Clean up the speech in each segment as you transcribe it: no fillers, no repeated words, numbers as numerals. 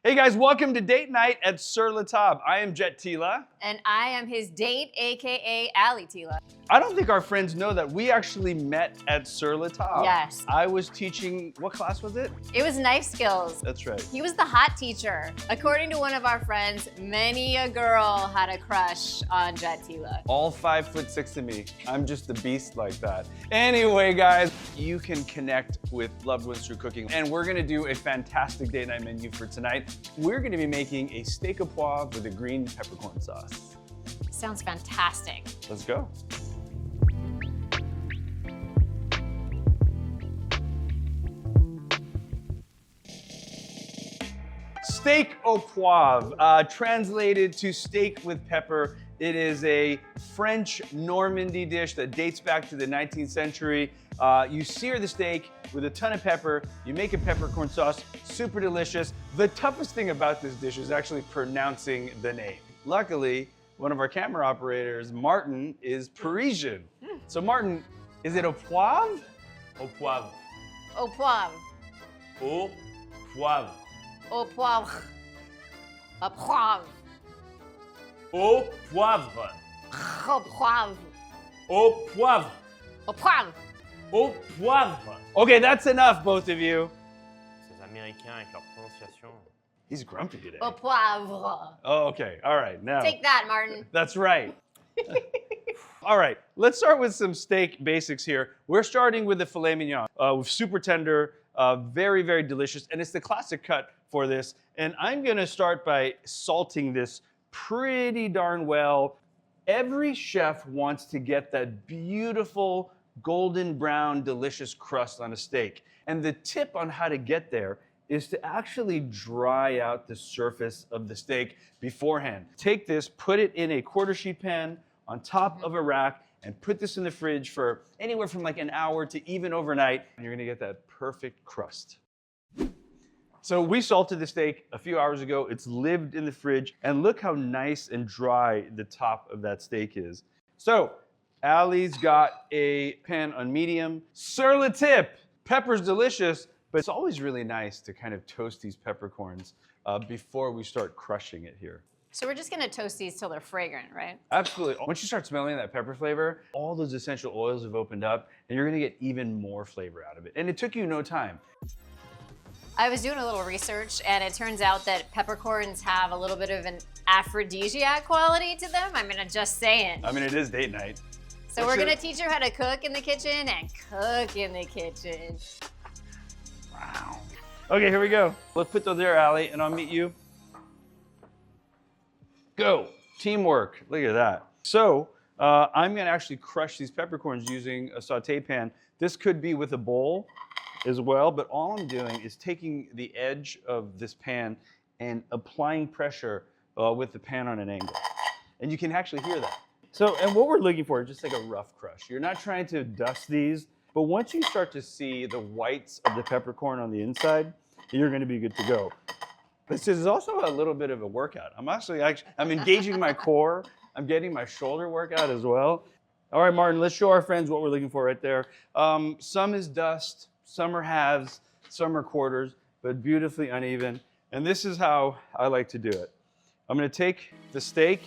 Hey guys, welcome to date night at Sur La Table. I am Jet Tila. And I am his date, AKA Ali Tila. I don't think our friends know that we actually met at Sur La Table. Yes. I was teaching, what class was it? It was knife skills. That's right. He was the hot teacher. According to one of our friends, many a girl had a crush on Jet Tila. All 5'6" of me. I'm just a beast like that. Anyway, guys, you can connect with loved ones through cooking. And we're gonna do a fantastic date night menu for tonight. We're gonna be making a steak au poivre with a green peppercorn sauce. Sounds fantastic. Let's go. Steak au poivre, translated to steak with pepper. It is a French Normandy dish that dates back to the 19th century. You sear the steak with a ton of pepper, you make a peppercorn sauce, super delicious. The toughest thing about this dish is actually pronouncing the name. Luckily, one of our camera operators, Martin, is Parisian. So Martin, is it au poivre? Au poivre. Au poivre. Au poivre. Au poivre. Au poivre. Au poivre. Au poivre. Au poivre. Au poivre. Au poivre. Okay, that's enough, both of you. Ces Américains avec leur prononciation. He's grumpy today. Au poivre. Oh, okay, all right, now. Take that, Martin. That's right. All right, let's start with some steak basics here. We're starting with the filet mignon, super tender, very, very delicious, and it's the classic cut for this. And I'm gonna start by salting this pretty darn well. Every chef wants to get that beautiful golden brown, delicious crust on a steak. And the tip on how to get there is to actually dry out the surface of the steak beforehand. Take this, put it in a quarter sheet pan on top of a rack, and put this in the fridge for anywhere from like an hour to even overnight, and you're gonna get that perfect crust. So we salted the steak a few hours ago. It's lived in the fridge, and look how nice and dry the top of that steak is. So Ali's got a pan on medium. Sur la tip, pepper's delicious, but it's always really nice to kind of toast these peppercorns before we start crushing it here. So we're just gonna toast these till they're fragrant, right? Absolutely. Once you start smelling that pepper flavor, all those essential oils have opened up, and you're gonna get even more flavor out of it. And it took you no time. I was doing a little research, and it turns out that peppercorns have a little bit of an aphrodisiac quality to them. I mean, I'm just saying. I mean, it is date night. So we're gonna teach her how to cook in the kitchen and cook in the kitchen. Wow. Okay, here we go. Let's put those there, Ali, and I'll meet you. Go. Teamwork. Look at that. So I'm gonna actually crush these peppercorns using a saute pan. This could be with a bowl as well, but all I'm doing is taking the edge of this pan and applying pressure with the pan on an angle. And you can actually hear that. So, and what we're looking for is just like a rough crush. You're not trying to dust these, but once you start to see the whites of the peppercorn on the inside, you're gonna be good to go. This is also a little bit of a workout. I'm engaging my core. I'm getting my shoulder workout as well. All right, Martin, let's show our friends what we're looking for right there. Some is dust, some are halves, some are quarters, but beautifully uneven. And this is how I like to do it. I'm gonna take the steak,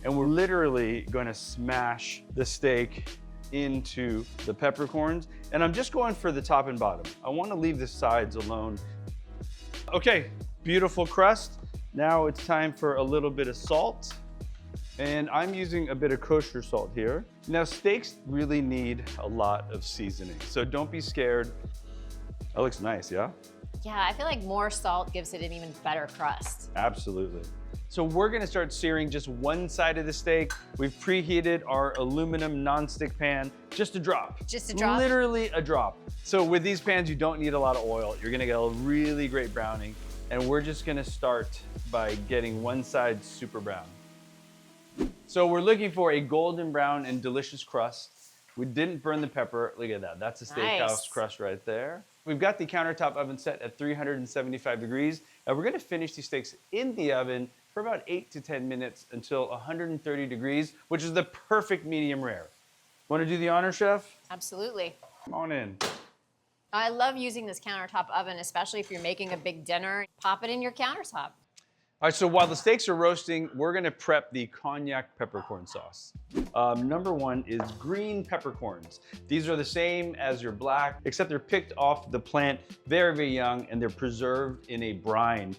and we're literally gonna smash the steak into the peppercorns. And I'm just going for the top and bottom. I wanna leave the sides alone. Okay, beautiful crust. Now it's time for a little bit of salt. And I'm using a bit of kosher salt here. Now steaks really need a lot of seasoning, so don't be scared. That looks nice, yeah? Yeah, I feel like more salt gives it an even better crust. Absolutely. So we're gonna start searing just one side of the steak. We've preheated our aluminum nonstick pan, just a drop. Just a drop? Literally a drop. So with these pans, you don't need a lot of oil. You're gonna get a really great browning. And we're just gonna start by getting one side super brown. So we're looking for a golden brown and delicious crust. We didn't burn the pepper. Look at that. That's a steakhouse crust right there. We've got the countertop oven set at 375 degrees. And we're gonna finish these steaks in the oven for about 8 to 10 minutes until 130 degrees, which is the perfect medium rare. Want to do the honor, chef? Absolutely. Come on in. I love using this countertop oven, especially if you're making a big dinner. Pop it in your countertop. All right, so while the steaks are roasting, we're gonna prep the cognac peppercorn sauce. Number one is green peppercorns. These are the same as your black, except they're picked off the plant very, very young, and they're preserved in a brine.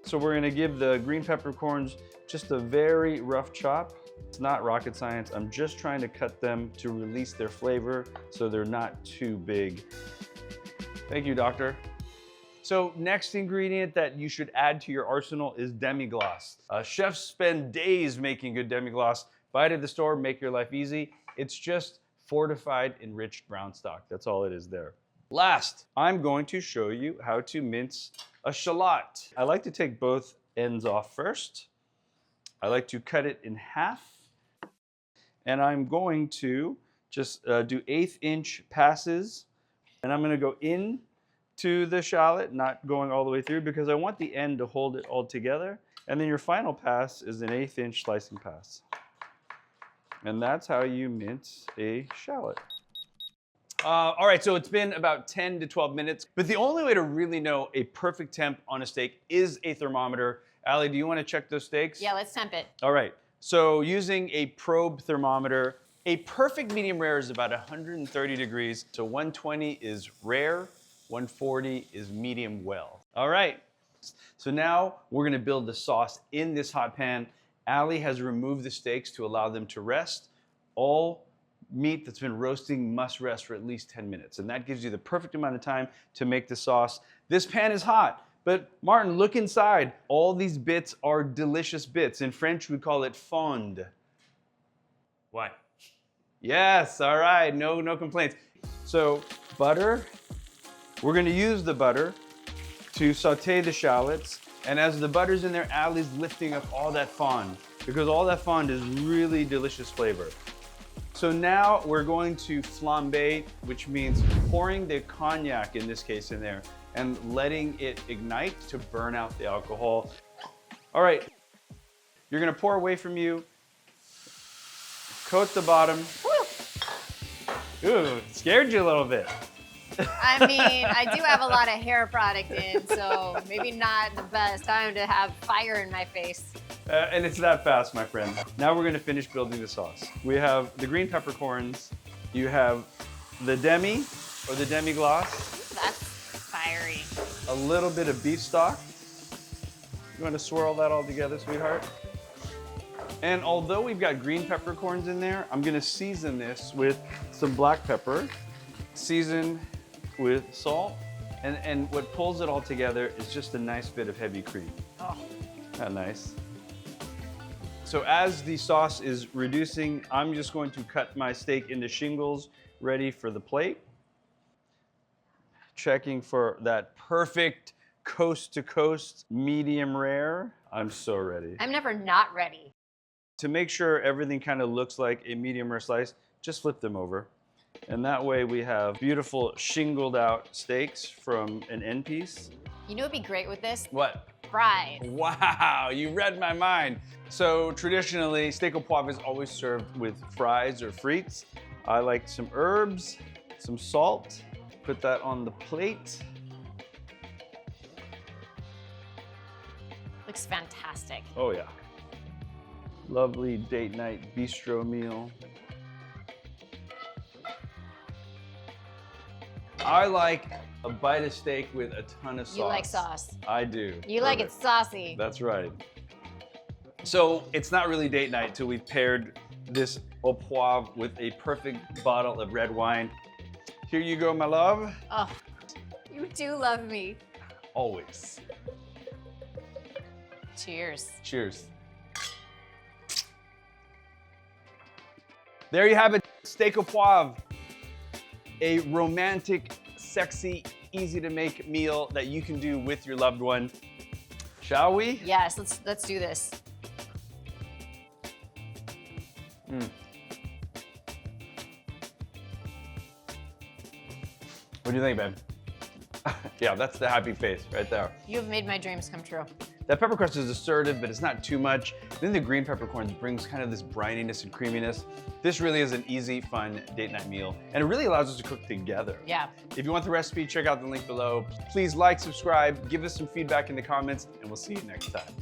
So we're gonna give the green peppercorns just a very rough chop. It's not rocket science. I'm just trying to cut them to release their flavor so they're not too big. Thank you, doctor. So next ingredient that you should add to your arsenal is demi-glace. Chefs spend days making good demi-glace. Buy it at the store, make your life easy. It's just fortified enriched brown stock. That's all it is there. Last, I'm going to show you how to mince a shallot. I like to take both ends off first. I like to cut it in half. And I'm going to just do 1/8 inch passes. And I'm gonna go in to the shallot, not going all the way through, because I want the end to hold it all together. And then your final pass is an 1/8 inch slicing pass. And that's how you mince a shallot. All right, so it's been about 10 to 12 minutes, but the only way to really know a perfect temp on a steak is a thermometer. Ali, do you want to check those steaks? Yeah, let's temp it. All right, so using a probe thermometer, a perfect medium rare is about 130 degrees, so 120 is rare, 140 is medium well. All right, so now we're gonna build the sauce in this hot pan. Ali has removed the steaks to allow them to rest. All meat that's been roasting must rest for at least 10 minutes, and that gives you the perfect amount of time to make the sauce. This pan is hot, but Martin, look inside. All these bits are delicious bits. In French, we call it fond. Ouais. Yes, all right, no complaints. So butter. We're gonna use the butter to saute the shallots. And as the butter's in there, Ali's lifting up all that fond, because all that fond is really delicious flavor. So now we're going to flambe, which means pouring the cognac, in this case, in there, and letting it ignite to burn out the alcohol. All right, you're gonna pour away from you, coat the bottom. Woo! Ooh, scared you a little bit. I mean, I do have a lot of hair product in, so maybe not the best time to have fire in my face. And it's that fast, my friend. Now we're gonna finish building the sauce. We have the green peppercorns, you have the demi, or the demi-glace, That's fiery. a little bit of beef stock. You wanna swirl that all together, sweetheart? And although we've got green peppercorns in there, I'm gonna season this with some black pepper, season with salt, and what pulls it all together is just a nice bit of heavy cream. Oh. Not nice. So as the sauce is reducing, I'm just going to cut my steak into shingles, ready for the plate. Checking for that perfect coast to coast medium rare. I'm so ready. I'm never not ready. To make sure everything kind of looks like a medium rare slice, just flip them over. And that way we have beautiful shingled out steaks from an end piece. You know what'd be great with this? What? Fries. Wow, you read my mind. So traditionally, steak au poivre is always served with fries or frites. I like some herbs, some salt. Put that on the plate. Looks fantastic. Oh yeah. Lovely date night bistro meal. I like a bite of steak with a ton of sauce. You like sauce. I do. You like it saucy. That's right. So it's not really date night till we've paired this au poivre with a perfect bottle of red wine. Here you go, my love. Oh, you do love me. Always. Cheers. Cheers. There you have it, steak au poivre. A romantic, sexy, easy to make meal that you can do with your loved one. Shall we? Yes, let's do this. What do you think, babe? Yeah, that's the happy face right there. You have made my dreams come true. That pepper crust is assertive, but it's not too much. Then the green peppercorns brings kind of this brininess and creaminess. This really is an easy, fun date night meal, and it really allows us to cook together. Yeah. If you want the recipe, check out the link below. Please like, subscribe, give us some feedback in the comments, and we'll see you next time.